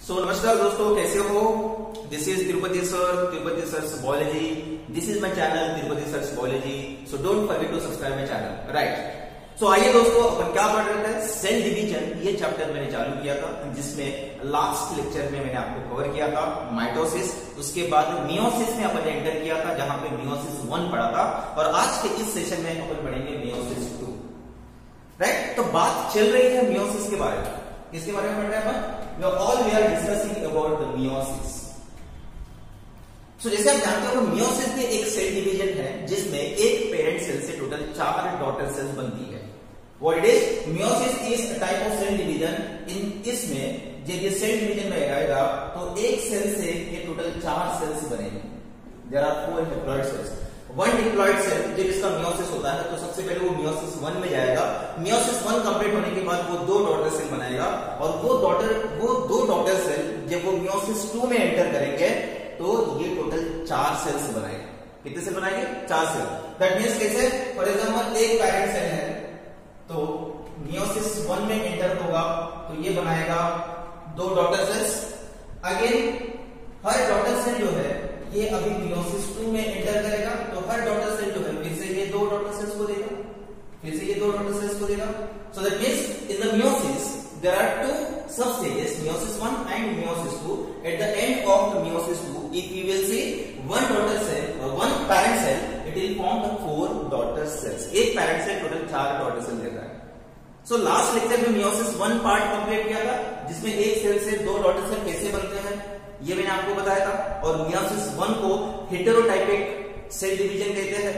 नमस्कार दोस्तों, कैसे हो? This is Tirupati sir biology. This is my channel Tirupati sir biology. So don't forget to subscribe my channel, right? So आइए दोस्तों, अपन क्या पढ़ रहे थे? Cell division. ये चैप्टर मैंने चालू किया था, जिसमें लास्ट लेक्चर में मैंने आपको कवर किया था माइटोसिस. उसके बाद मियोसिस में अपन ने एंटर किया था, जहां पे मियोसिस 1 पढ़ा था. और आज के इस सेशन में अपन पढ़ेंगे मियोसिस 2, राइट? तो बात चल रही है मियोसिस के बारे में. किसके बारे में पढ़ रहे हैं अपन? All we are discussing about the meiosis. So जैसे आप जानते हो, मियोसिस में एक सेल डिवीजन है जिसमें एक पेरेंट सेल से टोटल 4 डॉटर सेल्स बनती है. What it is? Meiosis is a type of cell division. इसमें जब ये सेल डिवीजन में आएगा तो एक सेल से ये टोटल 4 सेल्स बनेंगे. There are 4 diploid cells. 1 diploid cell जब इसका मियोसिस होता है तो सबसे पहले वो मियोसिस 1 में जाएगा. मियोसिस 1 कंप्लीट होने के बाद वो 2 डॉटर सेल बनाएगा, और वो 2 डॉटर सेल जब वो मियोसिस 2 में एंटर करेंगे तो ये टोटल 4 सेल्स बनाएंगे. कितने सेल बनाएंगे? 4 सेल. दैट मींस कैसे? फॉर एग्जांपल एक पेरेंट सेल है तो मियोसिस 1 में एंटर होगा तो ये बनाएगा 2 डॉटर सेल्स. अगेन हर डॉटर सेल जो है ये अभी मियोसिस 2 में एंटर करेगा तो हर डॉटर सेल जो है फिर से ये 2 डॉटर सेल्स को देगा, फिर से ये 2 डॉटर सेल्स को देगा. So that means in the meiosis there are 2 sub stages, meiosis 1 and meiosis 2. At the end of the meiosis 2 if you will see one daughter cell or one parent cell, it will form the 4 daughter cells. एक parent cell total 4 daughter cell देता है. So last lecture में meiosis 1 part complete किया था, जिसमें एक cell से 2 daughter cell कैसे बनते हैं ये मैंने आपको बताया था. और मियोसिस 1 को हेटेरोटाइपिक सेल डिवीजन कहते हैं,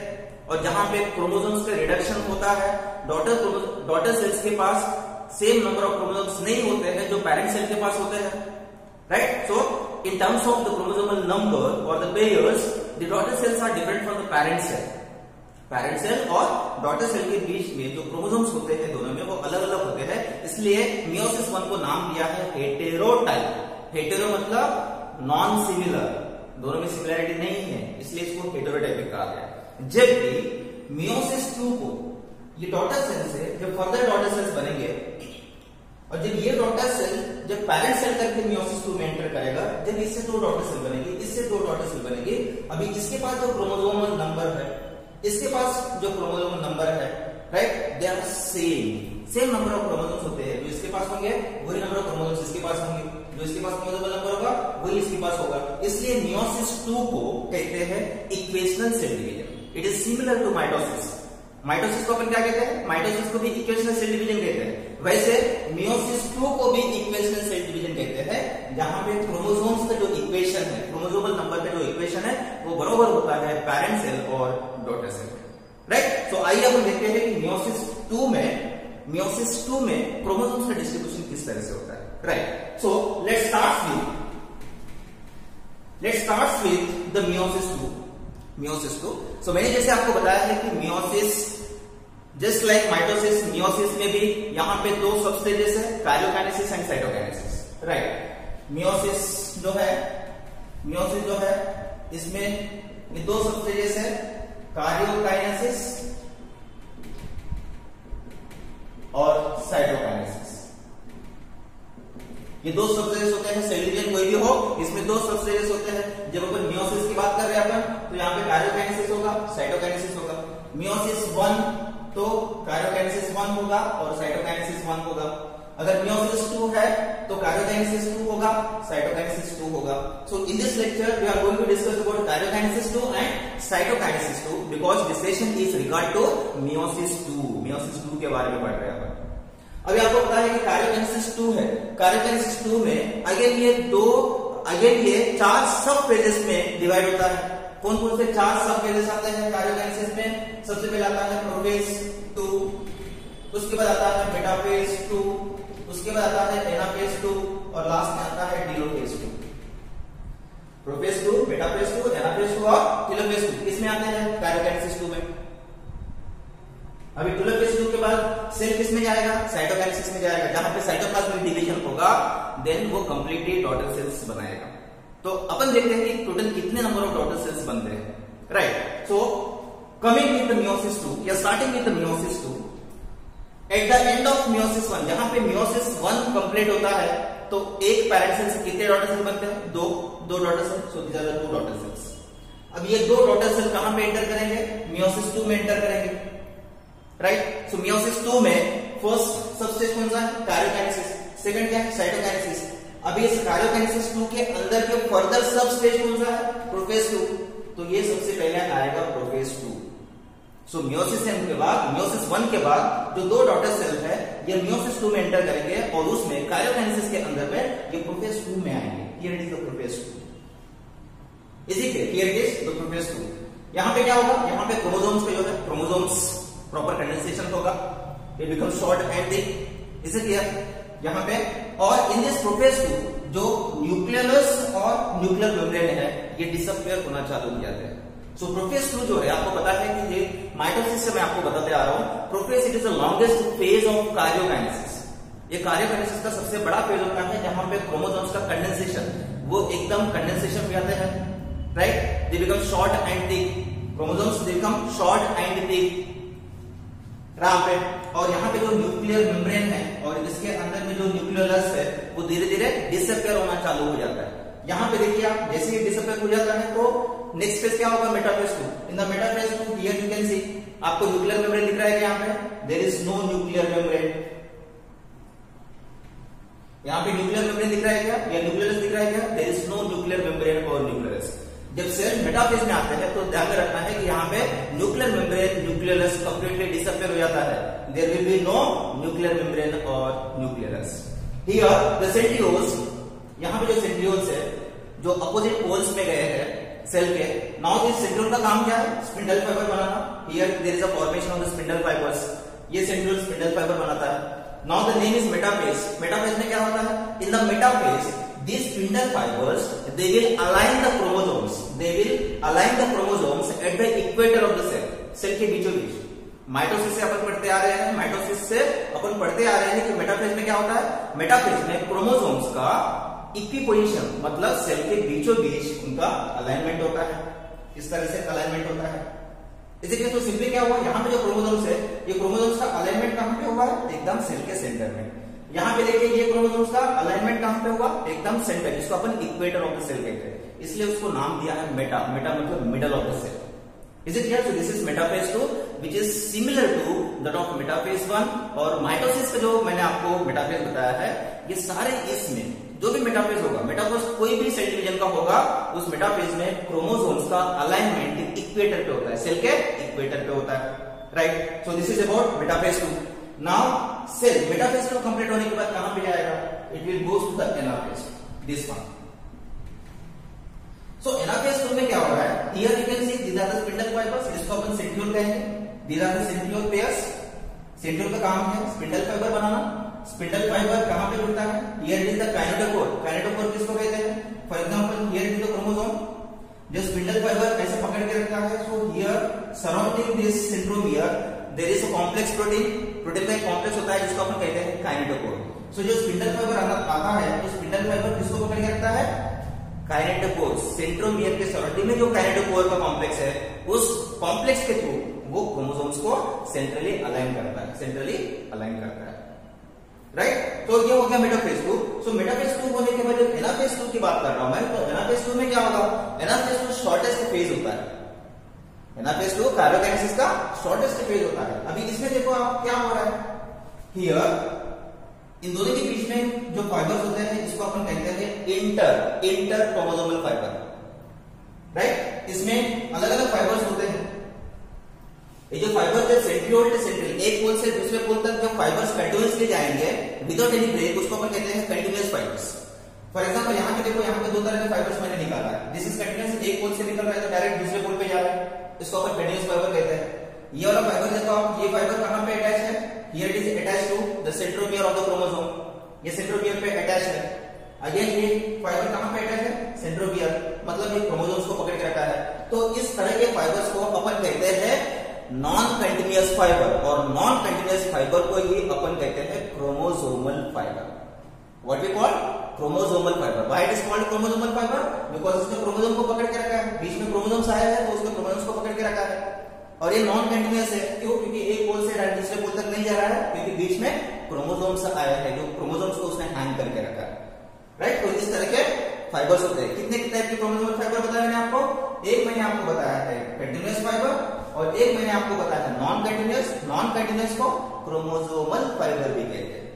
और जहां पे क्रोमोसोम्स का रिडक्शन होता है. डॉटर सेल्स के पास सेम नंबर ऑफ क्रोमोसोम्स नहीं होते हैं जो पेरेंट सेल के पास होते हैं, right? So in terms of the chromosomal number or the pairs, the daughter cells are different from the parent cell. Parent cell और daughter cell के बीच में जो क्रोमोसोम्स होते हैं दोनों में वो अलग अलग होते हैं. इसलिए मियोसिस 1 को नाम दिया है हेटेरोटाइप. हेटेरो मतलब नॉन सिमिलर, दोनों में सिमिलरिटी नहीं है, इसलिए इसको हेटेरोटाइपिक कहा गया. जबकि मियोसिस 2 को ये डॉटर सेल से जब फर्दर डॉटर सेल्स बनेंगे और जब ये डॉटर सेल जब पेरेंट सेल करके मियोसिस 2 में एंटर करेगा, जब इससे 2 डॉटर सेल बनेगी, इससे 2 डॉटर सेल बनेगी. अभी इसके पास जो क्रोमोसोमल नंबर है, इसके पास जो क्रोमोसोमल नंबर है, right, they are same number of chromosomes होते हैं. जो इसके पास होंगे वही नंबर ऑफ क्रोमोसोम्स इसके पास होंगे, जो इसके पास क्रोमोसोमल नंबर होगा वही इसके पास होगा. इसलिए मियोसिस 2 को कहते हैं equational cell division. It is similar to mitosis. Mitosis को अपन क्या कहते हैं? माइटोसिस को भी इक्वेशनल सेल डिवीजन कहते हैं. वैसे मियोसिस 2 को भी इक्वेशनल सेल डिवीजन कहते हैं, जहां पे क्रोमोसोम्स का जो इक्वेशन है, क्रोमोसोमल नंबर का जो इक्वेशन है वो बराबर होता है पेरेंट सेल और डॉटर सेल, राइट? सो आइए अपन देखते हैं कि मियोसिस 2 में क्रोमोसोम्स का डिस्ट्रीब्यूशन किस तरह से होता है, right? So let's start with the meiosis 2. सो मैंने जैसे आपको बताया है कि meiosis just like mitosis, meiosis में भी यहां पे 2 सब स्टेजेस है, karyokinesis and cytokinesis, right? Meiosis जो है इसमें ये 2 सब स्टेजेस है, काइरोकाइनेसिस और साइटोकाइनेसिस. ये 2 सब स्टेजेस होते हैं. सेल डिवीजन कोई भी हो, इसमें 2 सब स्टेजेस होते हैं. जब अपन मियोसिस की बात कर रहे हैं अपन, तो यहाँ पे काइरोकाइनेसिस होगा, साइटोकाइनेसिस होगा. मियोसिस 1 तो काइरोकाइनेसिस 1 होगा और साइटोकाइनेसिस 1 होगा. अगर मियोसिस 2 है तो काइरोकाइनेसिस 2 होगा, साइटोकाइनेसिस 2 होगा. So in this lecture we are going to discuss about karyokinesis 2 and cytokinesis 2 because this session is regard to meiosis 2 के बारे में पढ़ रहे हैं अपन. अभी आपको पता है कि काइरोकाइनेसिस 2 है. काइरोकाइनेसिस 2 में अगेन ये 4 सब फेजेस में डिवाइड होता है. कौन कौन से 4 सब फेजेस आते हैं काइरोकाइनेसिस में? सबसे पहले आता है प्रोफेज 2, उसके बाद आता है मेटाफेज 2, उसके बाद आता है एनाफेज 2 और लास्ट में आता है टेलोफेज 2. प्रोफेज 2, मेटाफेज 2, एनाफेज 2 और टेलोफेज 2 किसमें आते हैं? काइरोकाइनेसिस 2 में. अभी टेलोफेज 2 के बाद सेल किस में जाएगा? साइटोकाइनेसिस में जाएगा, जहां पे साइटोप्लाज्मिक डिवीजन होगा, देन वो कंप्लीटली डॉटर सेल्स बनाएगा. तो अपन देखते हैं कि टोटल कितने नंबर ऑफ डॉटर सेल्स बनते हैं, right? So coming with the meiosis 2 या starting with the meiosis 2, at the end of meiosis 1, जहां पे मियोसिस 1 कंप्लीट होता है, तो एक पैरेंट सेल से कितने डॉटर सेल बनते हैं? दो daughter cell. So these are the 2 daughter cells. अब ये 2 डॉटर सेल कहां पे एंटर करेंगे? मियोसिस 2 में एंटर करेंगे, राइट। सो मियोसिस 2 में फर्स्ट सब स्टेज कौन सा है? कैरियोकाइनेसिस। सेकंड क्या है? साइटोकाइनेसिस। अब ये कैरियोकाइनेसिस 2 के अंदर के फर्दर सब स्टेज कौन सा है? प्रोफेज 2। तो ये सबसे पहले आएगा प्रोफेज 2। सो मियोसिस 1 के बाद जो 2 डॉटर सेल है ये मियोसिस 2 में एंटर करेंगे और उसमें कैरियोकाइनेसिस के अंदर में ये प्रोफेज 2 में आएंगे। Here it is the prophase 2। Is it clear? Here it is the prophase 2। यहां पे क्या होगा? यहां पे क्रोमोसोम्स पे जो है क्रोमोसोम्स प्रॉपर कंडेंसेशन होगा, it become short and thick. Is it clear? यहां पे और इन दिस प्रोफेज 2 जो न्यूक्लियस और न्यूक्लियर मेम्ब्रेन है ये डिसअपियर होना चालू हो जाते हैं। सो प्रोफेज 2 जो है आपको पता है कि ये माइटोसिस से मैं आपको बताते आ रहा हूं। Prophase it is the longest phase of karyokinesis. ये कार्योकाइनेसिस का सबसे बड़ा फेज होता है जहां पे क्रोमोसोम्स का कंडेंसेशन वो एकदम कंडेंसेशन में आते हैं, right. They become short and thick. Chromosomes become short and thick यहां पे। और यहाँ पे जो न्यूक्लियर मेम्ब्रेन है और इसके अंदर में जो न्यूक्लियोलस है वो धीरे धीरे डिसअपियर होना चालू हो जाता है। यहाँ पे देखिए आप, जैसे ही डिसअपियर हो जाता है तो नेक्स्ट फेज क्या होगा? Metaphase 2। In the metaphase 2 here you can see, आपको न्यूक्लियर मेम्ब्रेन दिख रहा है यहाँ पे? There is no nuclear membrane. यहाँ पे न्यूक्लियर मेम्ब्रेन दिख रहा है क्या? या न्यूक्लियस दिख रहा है क्या? There is no nuclear membrane और न्यूक्लियस। जब सेल मेटाफेज में आते हैं तो ध्यान में रखना है कि यहाँ पे nuclear membrane nucleus completely disappear हो जाता है। There will be no nuclear membrane और न्यूक्लियस। हियर द सेंट्रियोल्स, यहाँ पे जो सेंट्रियोल्स है जो अपोजिट पोल्स में गए हैं सेल के, नाउ दिस सेंट्रियोल का काम क्या है? स्पिंडल फाइबर बनाना। Here there is a formation of the spindle fibres. ये सेंट्रियोल स्पिंडल फाइबर बनाता है। Now the name is metaphase. Metaphase में क्या होता है? In the metaphase these spindle fibers they will align the chromosomes, they will align the chromosomes at the equator of the cell, cell के बीचों बीच। Mitosis से अपन पढ़ते आ रहे हैं, माइटोसिस से अपन पढ़ते आ रहे हैं कि मेटाफेज में क्या होता है? मेटाफेज में क्रोमोसोम्स का इक्विपोजिशन मतलब सेल के बीचों बीच उनका अलाइनमेंट होता है। इस तरह से अलाइनमेंट होता है। इसलिए तो सिंपली क्या हुआ? यहाँ पे जो क्रोमोसोम्स है ये क्रोमोसोम्स का अलाइनमेंट कहां पे हुआ है? एकदम सेल के सेंटर में। यहाँ पे देखिए ये क्रोमोसोम्स का अलाइनमेंट कहां पे हुआ? एकदम सेंटर, जिसको अपन इक्वेटर ऑफ द सेल कहते हैं। इसलिए उसको नाम दिया है मेटा। मेटा मतलब middle of the cell. Is it clear? So this is metaphase 2 which is similar to that of metaphase 1। और माइटोसिस का जो मैंने आपको मेटाफेज बताया है ये सारे इसमें जो भी मेटाफेज होगा, मेटाफेज कोई भी सेल डिवीजन का होगा, उस मेटाफेज में क्रोमोसोम्स का अलाइनमेंट इक्वेटर पे होता है, सेल के इक्वेटर पे होता है, right. So this is about metaphase 2। Now cell metaphase 2 complete होने के बाद कहां पे जाएगा? It will goes to the anaphase, this one. So anaphase 2 में क्या हो रहा है? Here you can see these are the spindle fibres, इसको अपन सेंट्रियोल कहेंगे। These are the centriole pairs. Centriole का काम है स्पिंडल फाइबर बनाना। स्पिंडल फाइबर कहां पे जुड़ता है? Here it is the kinetochore. Kinetochore किसको कहते हैं? For example here it is the chromosome जो स्पिंडल फाइबर ऐसे पकड़ के रखता है। So here surrounding this centromere there is a complex protein. Protein का एक कॉम्प्लेक्स होता है जिसको अपन कहते हैं काइनेटोकोर। सो जो स्पिंडल फाइबर आता है तो स्पिंडल फाइबर किसको पकड़ के रखता है? काइनेटोकोर। सेंट्रोमियर के सराउंडिंग में जो काइनेटोकोर का कॉम्प्लेक्स है उस कॉम्प्लेक्स के थ्रू वो क्रोमोसोम्स को सेंट्रली अलाइन करता है, सेंट्रली अलाइन करता है, राइट। तो ये हो गया मेटाफेज 2। सो मेटाफेज 2 होने के बाद एनाफेज 2 की बात कर रहा हूं मैं, तो एनाफेज 2 में क्या होगा? एनाफेज 2 शॉर्टेस्ट फेज होता है। एनाफेज 2 कार्योकाइनेसिस का शॉर्टेस्ट फेज होता है। अभी इसमें देखो आप क्या हो रहा है? हियर इन दोनों के बीच में जो फाइबर्स होते हैं इसको अपन कहते हैं इंटर क्रोमोसोमल फाइबर, राइट। इसमें अलग अलग फाइबर्स होते हैं। ये जो फाइबर जब सेंट्रियोल टू सेंट्रियल एक पोल से दूसरे पोल तक जब फाइबर्स कंटिन्यूअसली जाएंगे विदाउट एनी ब्रेक उसको अपन कहते हैं कंटिन्यूअस फाइबर्स। फॉर एग्जांपल यहाँ पे देखो, यहाँ पे 2 तरह के फाइबर्स मैंने निकाला है। दिस इज कंटिन्यूअस, एक पोल से निकल रहा है तो डायरेक्ट दूसरे पोल पे जा रहा है, इसको अपन कंटिन्यूअस फाइबर कहते हैं। ये वाला फाइबर देखो आप, ये फाइबर कहां पे अटैच है? Here it is attached to the centromere of the chromosome. ये सेंट्रोमियर पे अटैच है। अगेन ये फाइबर कहां पे अटैच है? सेंट्रोमियर, मतलब ये क्रोमोसोम्स को पकड़ के रखा है। तो इस तरह के फाइबर्स को अपन कहते हैं नॉन कंटिन्यूअस फाइबर, और नॉन कंटिन्यूअस फाइबर को ही अपन कहते हैं chromosomal fibre. What we call chromosomal fibre. Why it is called chromosomal fibre? Because इसने क्रोमोसोम को पकड़ के रखा है, बीच में क्रोमोसोम्स आया है तो उसने क्रोमोसोम्स को पकड़ के रखा है। और ये नॉन कंटिन्यूअस है, क्यों? क्योंकि एक पोल से दूसरे पोल तक नहीं जा रहा है, क्योंकि बीच में क्रोमोसोम्स आया है, जो क्रोमोसोम्स को उसने हैंग करके रखा है। राइट। तो इस तरह के फाइबर्स होते हैं। कितने टाइप के क्रोमोसोमल फाइबर बताया मैंने आपको? एक मैंने आपको बताया है कंटिन्यूअस फाइबर और एक मैंने आपको बताया था नॉन कंटिन्यूअस। नॉन कंटिन्यूअस को क्रोमोसोमल फाइबर भी कहते हैं।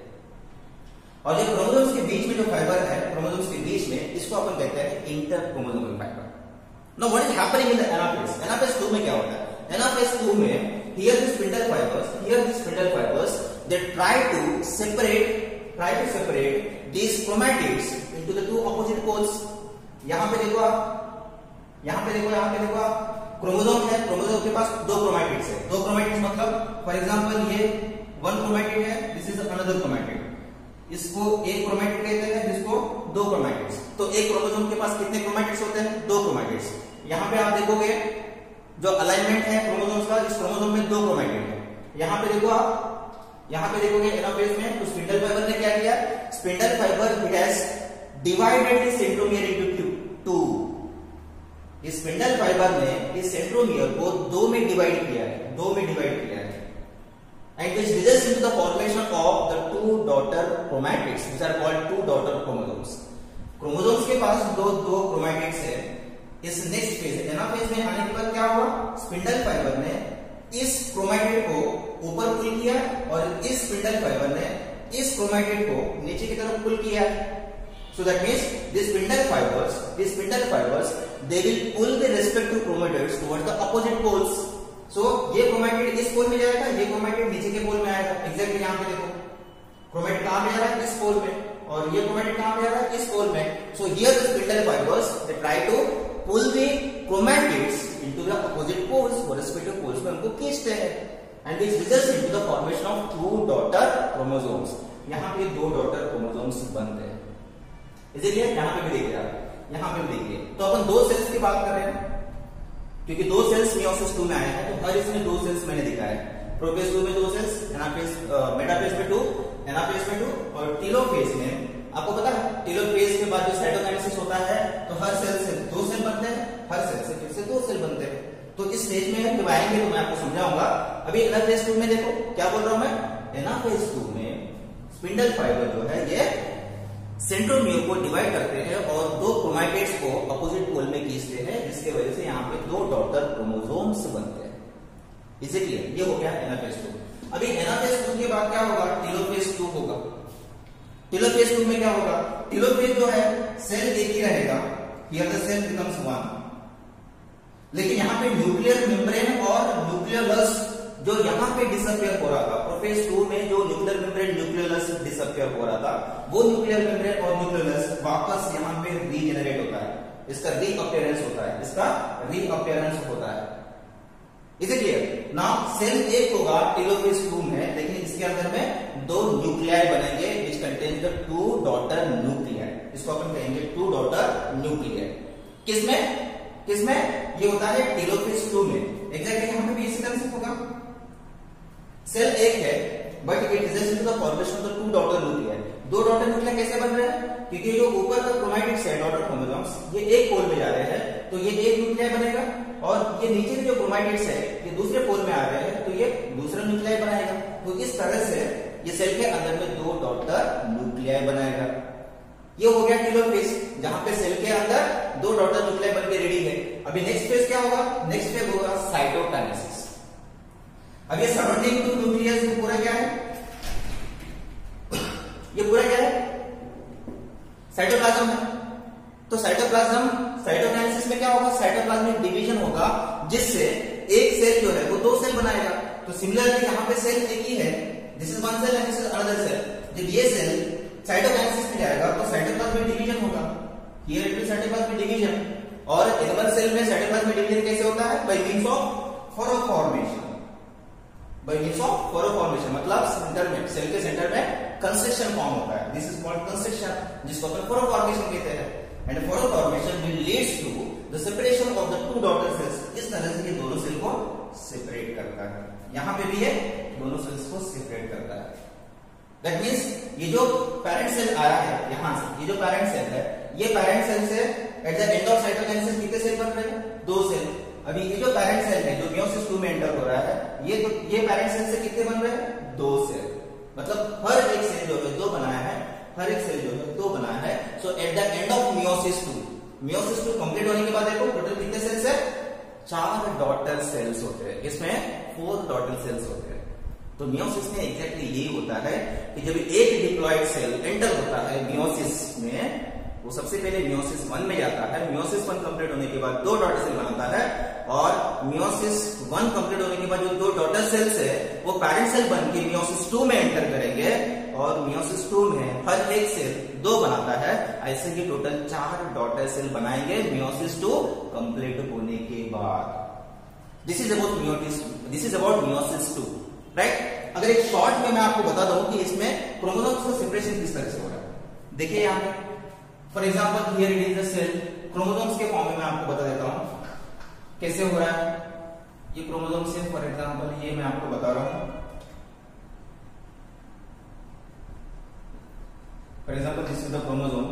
और जो क्रोमोसोम्स के बीच में जो फाइबर है, क्रोमोसोम्स के बीच में, इसको अपन कहते हैं inter chromosomal fibre. Now what is happening in the anaphase? Anaphase 2 में क्या होता है? एनाफेज 2 में here the spindle fibers they try to separate these chromatids into the two opposite poles। यहां पे देखो आप क्रोमोसोम है, क्रोमोसोम के पास दो क्रोमैटिड्स है। दो क्रोमैटिड्स मतलब फॉर एग्जांपल ये वन क्रोमैटिड है, दिस इज अनदर क्रोमैटिड। इसको एक क्रोमैटिड कहते हैं, जिसको दो क्रोमैटिड्स। तो एक क्रोमोसोम के पास कितने क्रोमैटिड्स होते हैं? दो क्रोमैटिड्स। यहां पे आप देखोगे जो अलाइनमेंट है क्रोमोसोम्स का, इस क्रोमोसोम में दो क्रोमैटिड है। यहां पे देखो आप, यहां पे देखोगे एनाफेज में, तो स्पिंडल फाइबर ने क्या किया? Spindle fibre it has divided the centromere into two. इस स्पिंडल फाइबर ने इस सेंट्रोमियर को दो में डिवाइड किया है, and which results into the formation of the two daughter chromatids which are called two daughter chromosomes। Chromosomes के पास दो क्रोमैटिड्स है। इस नेक्स्ट फेज एनाफेज में आने के बाद क्या हुआ? स्पिंडल फाइबर ने इस क्रोमैटिड को ऊपर पुल किया और इस स्पिंडल फाइबर ने इस क्रोमैटिड को नीचे की तरफ पुल किया। So that means these spindle fibers they will pull the respective chromatids towards the opposite poles। So ये क्रोमैटिड इस पोल में जाएगा, ये क्रोमैटिड नीचे के पोल में आएगा। एग्जैक्टली यहाँ पे देखो क्रोमैटिड कहां पे जा रहा है? इस पोल में। और ये क्रोमैटिड कहां पे जा रहा है? इस पोल में। So here the spindle fibers they try to pull the chromatids into the opposite poles, और respective poles में उनको खींचते हैं, and which results into the formation of two daughter chromosomes। यहाँ पे दो daughter chromosomes बनते हैं। इसीलिए यहाँ पे भी देखिए आप, यहाँ पे भी देखिए। तो अपन दो सेल्स की बात कर रहे हैं क्योंकि दो सेल्स मियोसिस 2 में आए हैं, तो हर इसमें दो सेल्स मैंने दिखाया है। प्रोफेज 2 में दो सेल्स, मेटाफेज में 2, एनाफेज में 2 और टेलोफेज में आपको पता है टेलोफेज के बाद जो साइटोकाइनेसिस होता है तो हर सेल से दो सेल बनते हैं, हर सेल से फिर से दो सेल बनते हैं। तो इस स्टेज में जब आएंगे तो मैं आपको समझाऊंगा। अभी एनाफेज 2 में देखो क्या बोल रहा हूं मैं। एनाफेज 2 में स्पिंडल फाइबर जो है ये सेंट्रोमियर को डिवाइड करते हैं और दो क्रोमैटिड्स को अपोजिट पोल में खींचते हैं, जिसके वजह से यहाँ पे दो डॉटर क्रोमोसोम्स बनते हैं। Is it clear? ये हो गया एनाफेज 2। अभी एनाफेज 2 के बाद क्या होगा? टेलोफेज 2 होगा। टेलोफेज 2 में क्या होगा? टेलोफेज जो है सेल एक ही रहेगा, here the cell becomes one, लेकिन यहाँ पे न्यूक्लियर मेम्ब्रेन और न्यूक्लियोलस जो यहाँ पे डिसअपियर हो रहा था, प्रोफेज 2 में जो न्यूक्लियर मेम्ब्रेन न्यूक्लियोलस डिसअपियर हो रहा था, वो न्यूक्लियर मेम्ब्रेन और न्यूक्लियोलस वापस यहाँ पे रीजेनरेट होता है। इसका रीअपियरेंस होता है, इसे क्लियर ना। सेल एक होगा टेलोफेज 2 में, लेकिन इसके अंदर में दो न्यूक्लियाई बनेंगे which contain the two daughter nuclei. इसको अपन कहेंगे टू डॉटर न्यूक्लियाई। किसमें ये होता है? टेलोफेज 2 में। एग्जैक्टली यहाँ पे भी इसी तरह से होगा। सेल एक है but it results into the formation of the two daughter nuclei. दो डॉटर न्यूक्लियाई कैसे बन रहे हैं? क्योंकि जो ऊपर का क्रोमैटिड्स है डॉटर क्रोमोसोम्स, ये एक पोल में जा रहे हैं तो ये एक न्यूक्लियाई बनेगा, और ये नीचे के जो क्रोमैटिड्स है ये दूसरे पोल में आ रहे हैं तो ये दूसरा न्यूक्लियाई बनाएगा। तो इस तरह से ये सेल के अंदर में दो डॉटर न्यूक्लियाई बनाएगा। ये हो गया टेलोफेज, जहां पे सेल के अंदर दो डॉटर न्यूक्लियाई बनके रेडी है। अभी नेक्स्ट फेज क्या होगा? नेक्स्ट फेज होगा साइटोकाइनेसिस। अब ये सराउंडिंग टू न्यूक्लियस ये पूरा क्या है? ये पूरा क्या है? साइटोप्लाज्म है। तो साइटोकाइनेसिस में क्या होगा? साइटोप्लाज्मिक डिवीजन होगा, जिससे एक सेल जो है वो दो सेल बनाएगा। तो सिमिलरली यहाँ पे सेल एक ही है, this is one cell and this is another cell. जब ये सेल साइटोकाइनेसिस में जाएगा तो साइटोप्लाज्मिक डिवीजन होगा, here it is cytoplasmic division. और एनिमल सेल में साइटोप्लाज्मिक डिवीजन कैसे होता है? By means of furrow formation. मतलब सेंटर में, सेल के सेंटर में कंस्ट्रक्शन फॉर्म होता है, दिस इज कॉल्ड कंस्ट्रक्शन, जिसको अपन फोरोफॉर्मेशन कहते हैं। And furrow formation will leads to the separation of the two daughter cells. इस तरह से ये दोनों सेल को सेपरेट करता है। यहां पे भी ये दोनों सेल्स को सेपरेट करता है। दैट मींस ये जो पैरेंट सेल आया है यहां से, ये जो पैरेंट सेल है, ये पैरेंट सेल से eight the end of cytokinesis कितने सेल बन रहे हैं? दो सेल। अभी ये जो पैरेंट सेल है जो मियोसिस 2 में एंटर हो रहा है, ये पैरेंट सेल से कितने बन रहे हैं? दो सेल। मतलब हर एक सेल जो है दो बनाया है, so at the end of meiosis 2 complete होने के बाद देखो टोटल कितने सेल्स है, 4 डॉटर सेल्स होते हैं, इसमें 4 डॉटर सेल्स होते हैं। तो मियोसिस में एग्जैक्टली यही होता है कि जब एक डिप्लॉयड सेल एंटर होता है मियोसिस में, वो सबसे पहले मियोसिस 1 में जाता है। मियोसिस 1 कंप्लीट होने के बाद 2 डॉटर सेल बनाता है, और मियोसिस 1 कंप्लीट होने के बाद जो 2 डॉटर सेल्स है वो पैरेंट सेल बन के मियोसिस 2 में एंटर करेंगे, और मियोसिस 2 में हर एक सेल 2 बनाता है। ऐसे ही टोटल 4 डॉटर सेल बनाएंगे मियोसिस 2 कंप्लीट होने के बाद। This is about meiosis 2, right. अगर एक शॉर्ट में मैं आपको बता दूं कि इसमें क्रोमोसोम्स का सेपरेशन किस तरह से हो रहा है, देखिए यहाँ पे for example here it is the cell, chromosomes के फॉर्म में मैं आपको बता देता हूं कैसे हो रहा है। ये क्रोमोसोम्स है, फॉर एग्जाम्पल ये मैं आपको बता रहा हूं, for example this is the chromosome,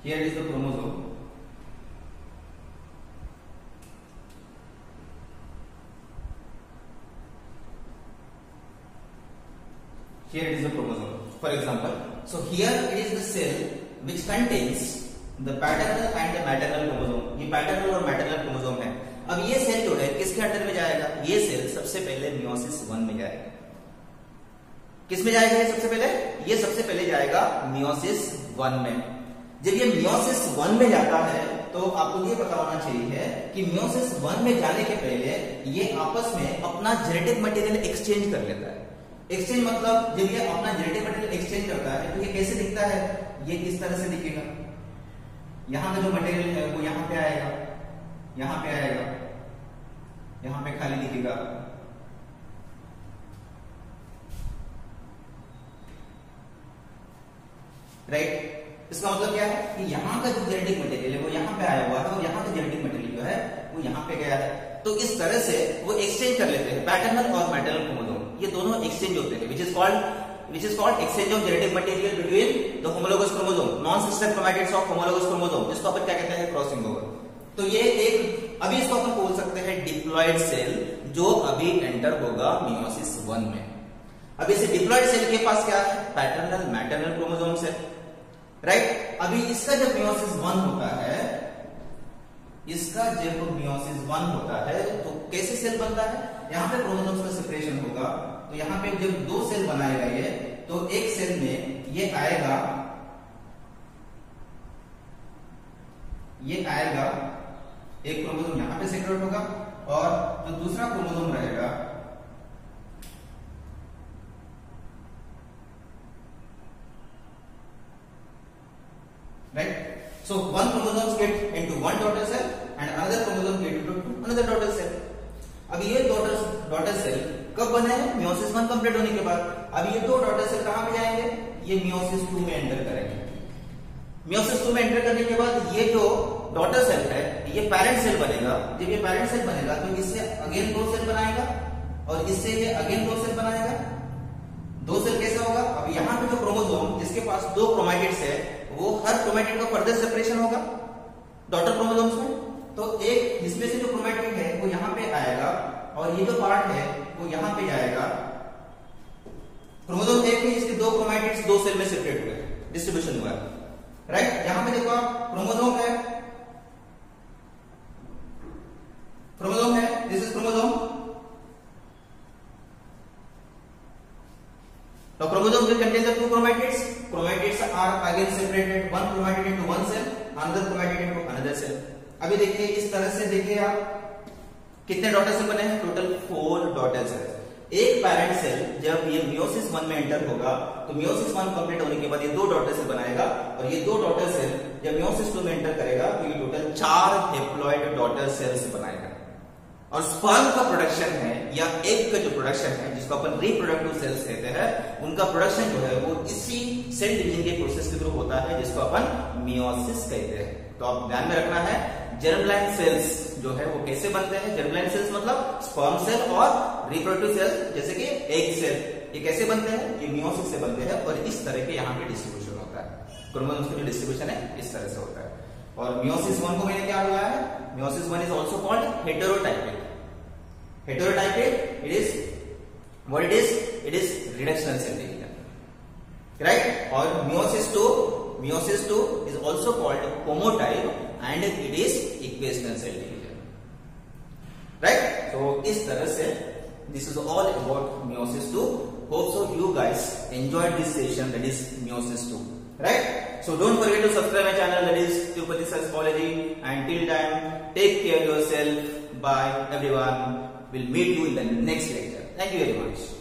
here is the chromosome, here it is the chromosome, for example. So here it is the cell which contains the paternal and the maternal chromosome. ये paternal और maternal chromosome है। अब ये cell जो है किसके under में जाएगा, ये सेल सबसे पहले मियोसिस 1 में जाएगा। किस में जाएगा ये सबसे पहले, ये सबसे पहले जाएगा मियोसिस 1 में। जब ये मियोसिस 1 में जाता है तो आपको ये पता होना चाहिए कि मियोसिस 1 में जाने के पहले ये आपस में अपना जेनेटिक मटेरियल एक्सचेंज कर लेता है। एक्सचेंज मतलब जब ये अपना जेनेटिक मटेरियल एक्सचेंज करता है तो ये कैसे दिखता है, ये किस तरह से दिखेगा, यहां का जो मटेरियल है वो यहां पे आएगा, यहां पे आएगा, यहां पे खाली दिखेगा, राइट। इसका मतलब क्या है कि यहाँ का जो जेनेटिक मटेरियल है वो यहाँ पे आया हुआ है, और यहाँ का जेनेटिक मटेरियल जो है वो यहाँ पे गया है। तो इस तरह से वो एक्सचेंज कर लेते हैं, पैटर्नल और मैटरनल क्रोमोसोम ये दोनों एक्सचेंज होते हैं, which is called exchange of genetic material between the homologous chromosome, non sister chromatids of homologous chromosome, जिसको अपन क्या कहते हैं, क्रॉसिंग ओवर। तो ये एक, अभी इसको अपन बोल सकते हैं डिप्लॉयड सेल, जो अभी एंटर होगा मियोसिस 1 में। अब इसे डिप्लॉयड सेल के पास क्या है, पैटर्नल मैटरनल क्रोमोसोम्स है, राइट। अभी इसका जब मियोसिस 1 होता है, इसका जब मियोसिस 1 होता है तो कैसे सेल बनता है, यहाँ पे क्रोमोसोम्स का सेपरेशन होगा। तो यहाँ पे जब 2 सेल बनाएगा ये, तो एक सेल में ये आएगा, एक क्रोमोसोम यहाँ पे सेपरेट होगा, और जो दूसरा क्रोमोसोम रहेगा right, so one chromosome get into one daughter cell and another chromosome get into another daughter cell. अब ये डॉटर सेल कब बने हैं, मियोसिस 1 कंप्लीट होने के बाद। अब ये 2 डॉटर सेल कहां पे जाएंगे, ये मियोसिस 2 में एंटर करेंगे। मियोसिस 2 में एंटर करने के बाद ये जो डॉटर सेल है ये पेरेंट सेल बनेगा। जब ये पेरेंट सेल बनेगा तो इससे अगेन 2 सेल बनाएगा, और इससे ये अगेन 2 सेल बनाएगा। 2 सेल कैसे होगा, अब यहाँ पे जो क्रोमोसोम जिसके पास 2 क्रोमैटिड्स है, वो हर क्रोमैटिड का फर्दर सेपरेशन होगा डॉटर क्रोमोसोम्स में। तो एक जिसमें से जो क्रोमैटिड है वो यहाँ पे आएगा, और ये जो पार्ट है वो यहाँ पे जाएगा। क्रोमोसोम एक में इसके 2 क्रोमैटिड्स 2 सेल में सेपरेट हुए, डिस्ट्रीब्यूशन हुआ, राइट। यहाँ पे देखो आप क्रोमोसोम है, this is chromosome. Now chromosome will contain the 2 chromatids. Chromatids are again separated, one chromatid into one cell, another chromatid into another cell. अभी देखिए इस तरह से, देखिए आप कितने डॉटर सेल बने हैं, टोटल 4 डॉटर सेल। एक पेरेंट सेल जब ये मियोसिस 1 में एंटर होगा तो मियोसिस 1 कंप्लीट होने के बाद ये 2 डॉटर सेल बनाएगा, और ये 2 डॉटर सेल जब मियोसिस 2 में एंटर करेगा तो ये टोटल 4 हेप्लॉइड डॉटर सेल्स बनाएगा। और स्पर्म का प्रोडक्शन है या एग का जो प्रोडक्शन है, जिसको अपन रिप्रोडक्टिव सेल्स कहते हैं, उनका प्रोडक्शन जो है वो इसी सेल डिवीजन के प्रोसेस के थ्रू होता है, जिसको अपन मियोसिस कहते हैं। तो आप ध्यान में रखना है, जर्मलाइन सेल्स जो है वो कैसे बनते हैं। जर्मलाइन सेल्स मतलब स्पर्म सेल और रिप्रोडक्टिव सेल्स जैसे कि एग सेल, ये कैसे बनते हैं, ये मियोसिस से बनते हैं, और इस तरह के यहाँ पे डिस्ट्रीब्यूशन होता है। क्रोमोसोम्स का जो डिस्ट्रीब्यूशन है इस तरह से होता है। और मियोसिस 1 को मैंने क्या बोला है, meiosis 1 is also called heterotypic. Heterotypic, it is what it is, It is reductional cell division, right? Or meiosis two is also called homotype and it is equational cell division, right? So इस तरह से this is all about meiosis 2. Hope so you guys enjoyed this session, that is meiosis 2, right? So don't forget to subscribe my channel, that is Tirupati Sir's Biology, and till time take care of yourself. Bye everyone. We'll meet you in the next lecture. Thank you very much.